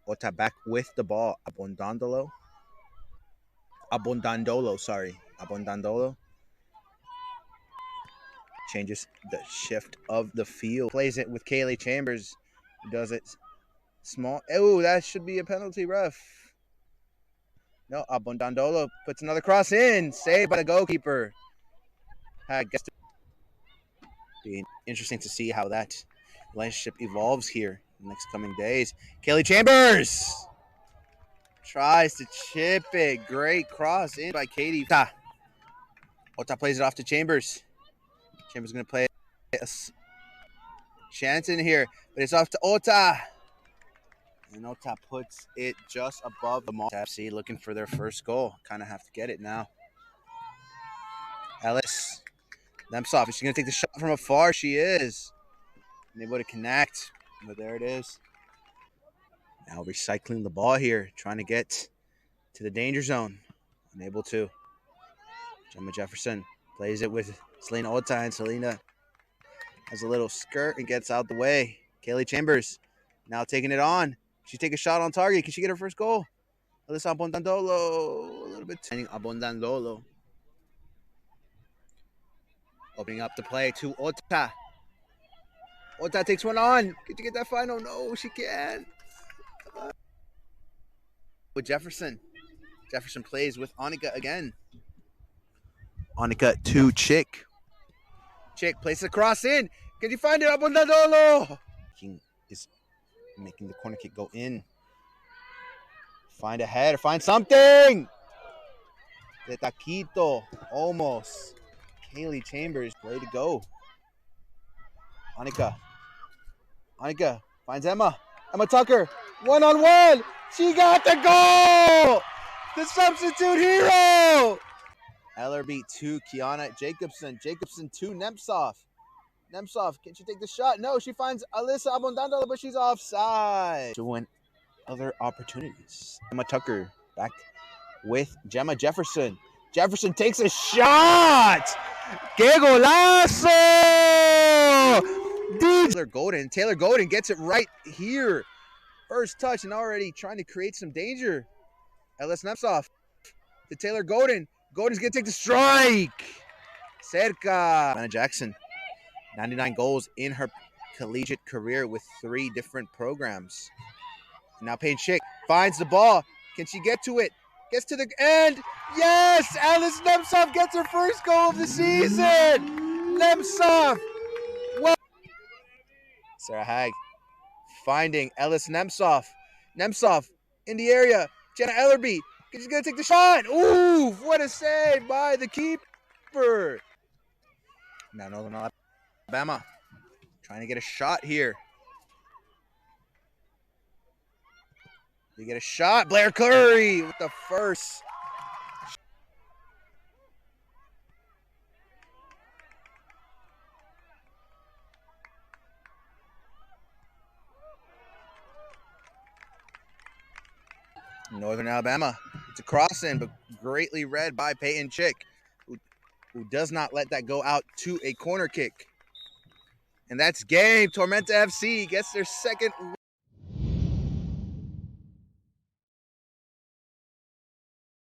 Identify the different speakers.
Speaker 1: Ota back with the ball. Abondandolo changes the shift of the field. Plays it with Kaylee Chambers. Does it small. Oh, that should be a penalty, ref. No, Abondandolo puts another cross in. Saved by the goalkeeper. I guess be interesting to see how that relationship evolves here in the next coming days. Kaylee Chambers tries to chip it. Great cross in by Katie. Ota plays it off to Chambers. Chambers going to play a chance in here, but it's off to Ota. And Ota puts it just above the mark. FC looking for their first goal. Kind of have to get it now. Elis Nemtsov. Is she going to take the shot from afar? She is. Unable to connect, but there it is. Now recycling the ball here, trying to get to the danger zone. Unable to. Gemma Jefferson plays it with Selena Ota, and Selena has a little skirt and gets out the way. Kaylee Chambers now taking it on. She take a shot on target. Can she get her first goal? Elis Abondandolo. A little bit. Abondandolo. Opening up the play to Ota. Ota takes one on. Can you get that final? No, she can't. With Jefferson. Jefferson plays with Annika again. Annika to Chick. Chick places a cross in. Can you find it? Abondandolo. King is making the corner kick go in. Find a head or find something. De taquito. Almost. Kaylee Chambers, way to go. Annika finds Emma. Emma Tucker, one-on-one. She got the goal. The substitute hero. LRB to Kiana Jacobson. Jacobson to Nemtsov. Nemtsov, can she take the shot? No, she finds Alyssa Abondandolo, but she's offside. To win other opportunities. Emma Tucker back with Gemma Jefferson. Jefferson takes a shot. ¡Qué golazo! Dude. Taylor Golden gets it right here. First touch and already trying to create some danger. Elis Nemtsov to Taylor Golden. Golden's going to take the strike. Cerca. Gemma Jackson, 99 goals in her collegiate career with 3 different programs. Now Payne Chick finds the ball. Can she get to it? Gets to the end. Yes! Elis Nemtsov gets her first goal of the season. Nemtsov. Well, Sarah Hag finding Elis Nemtsov. Nemtsov in the area. Jenna Ellerby. She's going to take the shot. Ooh, what a save by the keeper. Now Northern Alabama trying to get a shot here. They get a shot. Blair Curry with the first. Northern Alabama. It's a cross in, but greatly read by Peyton Chick, who does not let that go out to a corner kick. And that's game. Tormenta FC gets their second